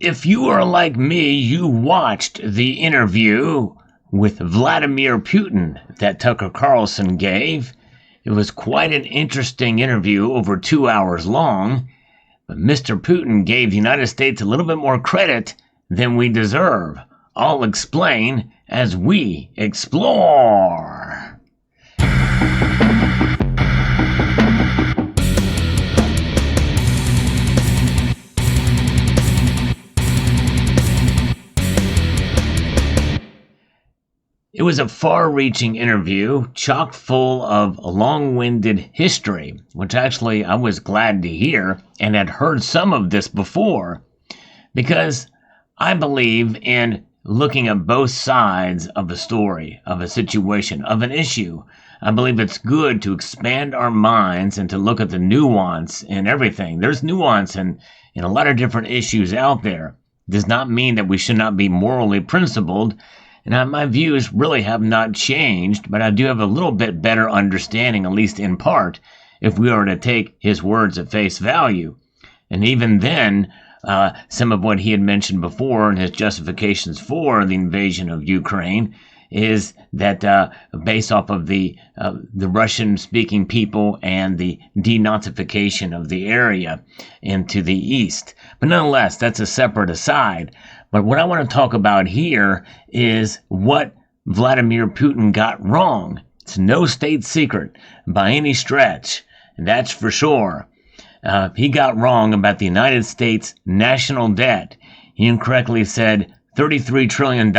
If you are like me, you watched the interview with Vladimir Putin that Tucker Carlson gave. It was quite an interesting interview, over 2 hours long, but Mr. Putin gave the United States a little bit more credit than we deserve. I'll explain as we explore. It was a far-reaching interview, chock full of long-winded history, which actually I was glad to hear and had heard some of this before, because I believe in looking at both sides of a story, of a situation, of an issue. I believe it's good to expand our minds and to look at the nuance in everything. There's nuance in a lot of different issues out there. It does not mean that we should not be morally principled. And my views really have not changed, but I do have a little bit better understanding, at least in part, if we were to take his words at face value. And even then, some of what he had mentioned before in his justifications for the invasion of Ukraine is that based off of the Russian-speaking people and the denazification of the area into the east. But nonetheless, that's a separate aside. But what I want to talk about here is what Vladimir Putin got wrong. It's no state secret by any stretch, and that's for sure. He got wrong about the United States national debt. He incorrectly said $33 trillion.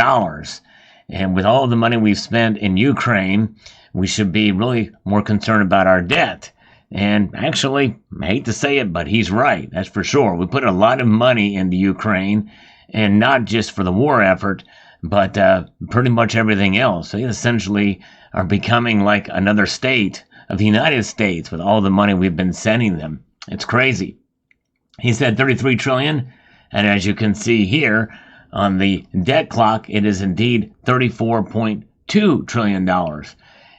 And with all the money we've spent in Ukraine, we should be really more concerned about our debt. And actually, I hate to say it, but he's right. That's for sure. We put a lot of money into Ukraine, and not just for the war effort, but pretty much everything else. They essentially are becoming like another state of the United States with all the money we've been sending them. It's crazy. He said 33 trillion, and as you can see here on the debt clock, it is indeed $34.2 trillion.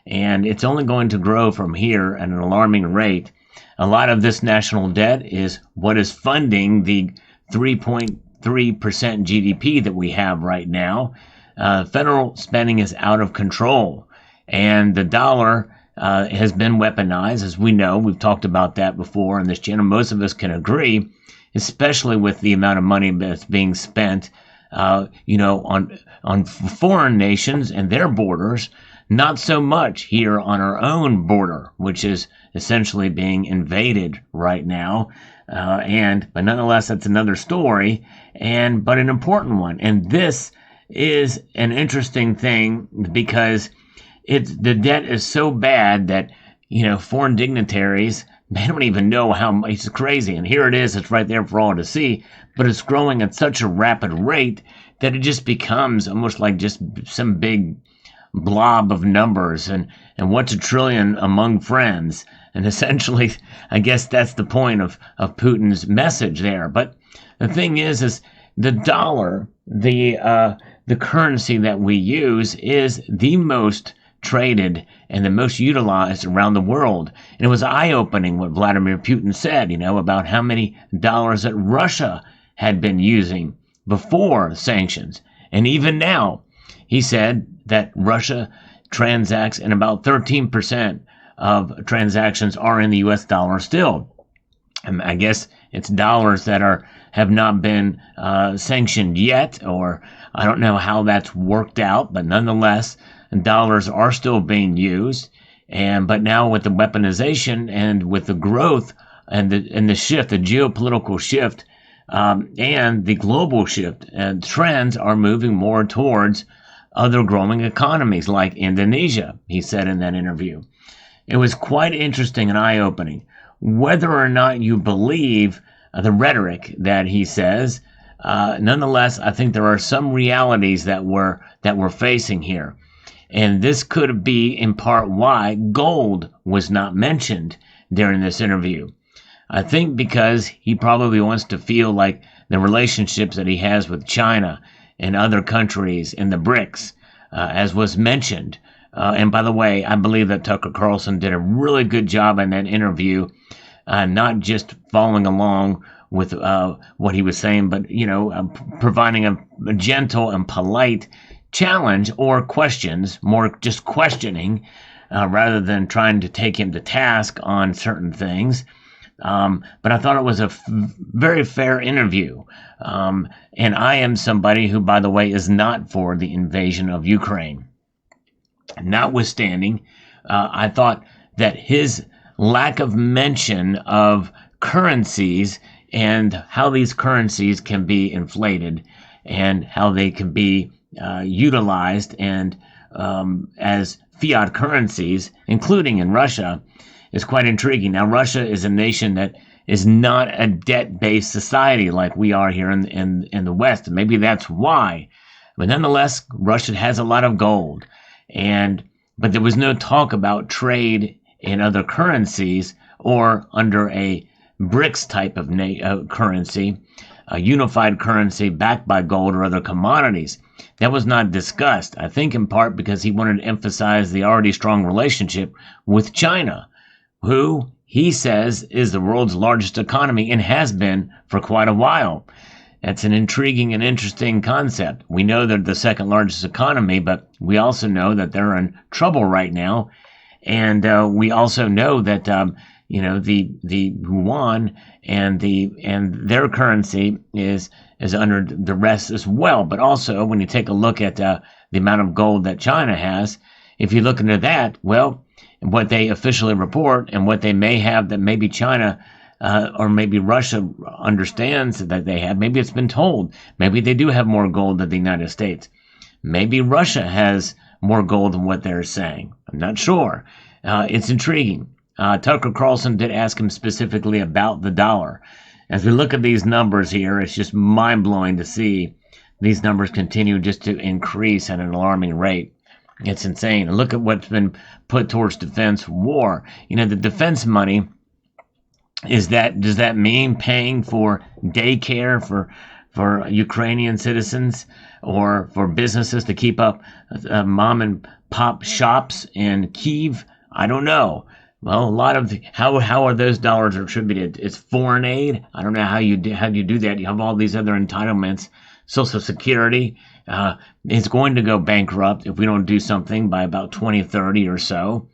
And it's only going to grow from here at an alarming rate. A lot of this national debt is what is funding the 3.3% GDP that we have right now. Federal spending is out of control, and the dollar has been weaponized, as we know. We've talked about that before in this channel. Most of us can agree, especially with the amount of money that's being spent, on foreign nations and their borders. Not so much here on our own border, which is essentially being invaded right now. But nonetheless, that's another story, but an important one. And this is an interesting thing because the debt is so bad that, foreign dignitaries, they don't even know how much. It's crazy. And here it is. It's right there for all to see. But it's growing at such a rapid rate that it just becomes almost like just some big blob of numbers. And what's a trillion among friends? And essentially, I guess that's the point of Putin's message there. But the thing is the dollar, the currency that we use, is the most traded and the most utilized around the world. And it was eye-opening what Vladimir Putin said, about how many dollars that Russia had been using before sanctions. And even now, he said that Russia transacts, and about 13% of transactions are in the U.S. dollar still. And I guess it's dollars that have not been sanctioned yet, or I don't know how that's worked out, but nonetheless, dollars are still being used. But now with the weaponization and with the growth and the shift, the geopolitical shift, and the global shift, and trends are moving more towards other growing economies like Indonesia, he said in that interview. It was quite interesting and eye-opening. Whether or not you believe the rhetoric that he says, nonetheless, I think there are some realities that we're facing here. And this could be in part why gold was not mentioned during this interview. I think because he probably wants to feel like the relationships that he has with China and other countries in the BRICS, as was mentioned. And by the way, I believe that Tucker Carlson did a really good job in that interview, not just following along with what he was saying, but providing a gentle and polite challenge or questions, more just questioning, rather than trying to take him to task on certain things. But I thought it was a very fair interview. And I am somebody who, by the way, is not for the invasion of Ukraine. Notwithstanding, I thought that his lack of mention of currencies and how these currencies can be inflated and how they can be utilized and as fiat currencies, including in Russia, is quite intriguing. Now, Russia is a nation that is not a debt-based society like we are here in the West. Maybe that's why. But nonetheless, Russia has a lot of gold. But there was no talk about trade in other currencies or under a BRICS type of currency, a unified currency backed by gold or other commodities. That was not discussed, I think in part because he wanted to emphasize the already strong relationship with China, who he says is the world's largest economy and has been for quite a while. That's an intriguing and interesting concept. We know they're the second largest economy, but we also know that they're in trouble right now. And we also know that the yuan and their currency is under duress as well. But also, when you take a look at the amount of gold that China has, if you look into that, well, what they officially report and what they may have that maybe China or maybe Russia understands that they have, maybe it's been told, maybe they do have more gold than the United States. Maybe Russia has more gold than what they're saying. I'm not sure. It's intriguing. Tucker Carlson did ask him specifically about the dollar. As we look at these numbers here, it's just mind-blowing to see these numbers continue just to increase at an alarming rate. It's insane. And look at what's been put towards defense war. The defense money, does that mean paying for daycare for Ukrainian citizens or for businesses to keep up mom and pop shops in Kyiv? I don't know. Well, a lot of how are those dollars attributed? It's foreign aid. I don't know how you do that. You have all these other entitlements. Social Security is going to go bankrupt if we don't do something by about 2030 or so.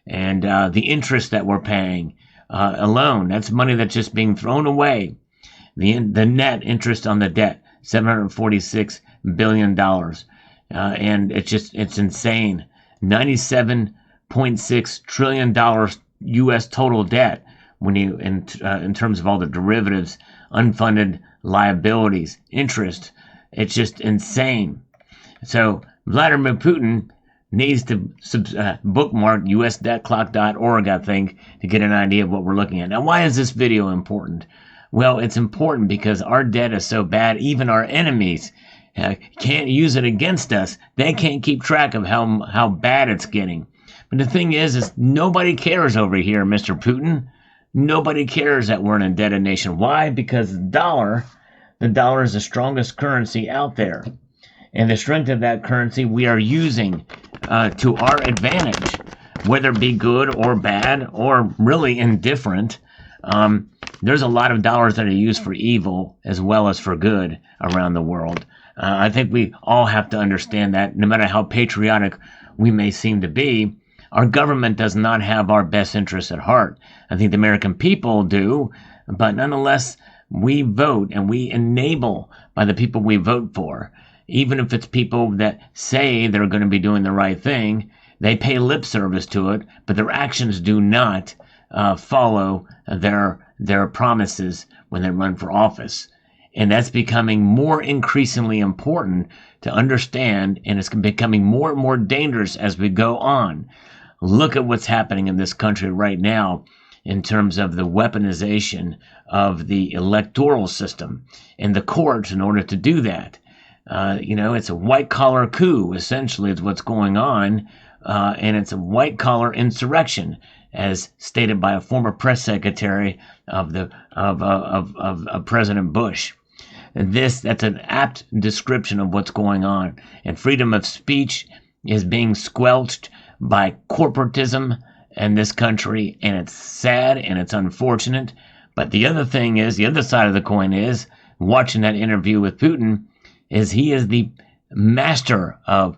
And the interest that we're paying alone, that's money that's just being thrown away. The net interest on the debt, $746 billion. And it's insane. $97.6 trillion U.S. total debt when you in terms of all the derivatives, unfunded liabilities, interest. It's just insane. So Vladimir Putin needs to bookmark usdebtclock.org, I think, to get an idea of what we're looking at. Now, why is this video important? Well, it's important because our debt is so bad, even our enemies can't use it against us. They can't keep track of how bad it's getting. But the thing is nobody cares over here, Mr. Putin. Nobody cares that we're an indebted nation. Why? Because the dollar is the strongest currency out there. And the strength of that currency we are using to our advantage, whether it be good or bad or really indifferent. There's a lot of dollars that are used for evil as well as for good around the world. I think we all have to understand that no matter how patriotic we may seem to be, our government does not have our best interests at heart. I think the American people do, but nonetheless, we vote and we enable by the people we vote for. Even if it's people that say they're going to be doing the right thing, they pay lip service to it, but their actions do not follow their promises when they run for office. And that's becoming more increasingly important to understand, and it's becoming more and more dangerous as we go on. Look at what's happening in this country right now in terms of the weaponization of the electoral system and the courts in order to do that. It's a white-collar coup, essentially, is what's going on, and it's a white-collar insurrection, as stated by a former press secretary of President Bush. That's an apt description of what's going on. And freedom of speech is being squelched by corporatism in this country, and it's sad and it's unfortunate, But the other thing is, the other side of the coin is, watching that interview with Putin, is he is the master of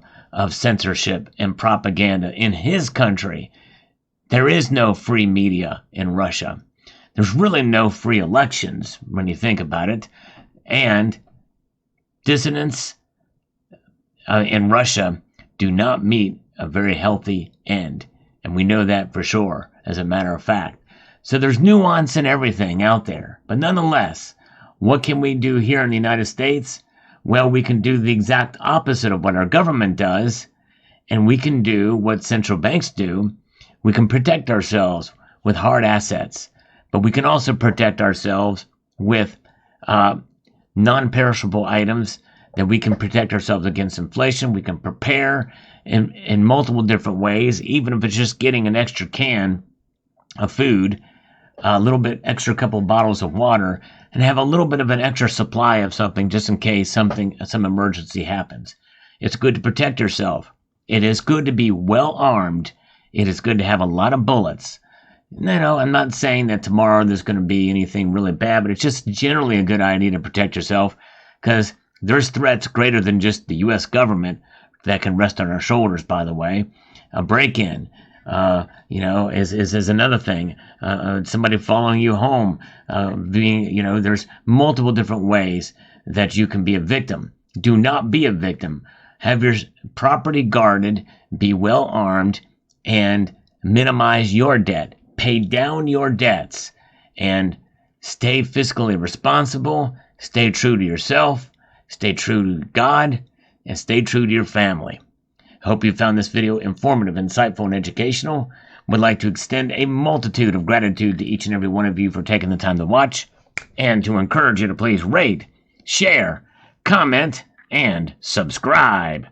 censorship and propaganda in his country. There is no free media in Russia. There's really no free elections when you think about it. And dissidents in Russia do not meet a very healthy end. And we know that for sure, as a matter of fact. So there's nuance in everything out there. But nonetheless, what can we do here in the United States? Well, we can do the exact opposite of what our government does, and we can do what central banks do. We can protect ourselves with hard assets, but we can also protect ourselves with non-perishable items that we can protect ourselves against inflation. We can prepare in multiple different ways, even if it's just getting an extra can of food, a little bit extra couple bottles of water, and have a little bit of an extra supply of something just in case some emergency happens. It's good to protect yourself. It is good to be well armed. It is good to have a lot of bullets. I'm not saying that tomorrow there's going to be anything really bad, but it's just generally a good idea to protect yourself, because there's threats greater than just the U.S. government that can rest on our shoulders, by the way. A break-in, is another thing. Somebody following you home, there's multiple different ways that you can be a victim. Do not be a victim. Have your property guarded, be well armed, and minimize your debt. Pay down your debts, and stay fiscally responsible. Stay true to yourself. Stay true to God, and stay true to your family. Hope you found this video informative, insightful, and educational. Would like to extend a multitude of gratitude to each and every one of you for taking the time to watch, and to encourage you to please rate, share, comment, and subscribe.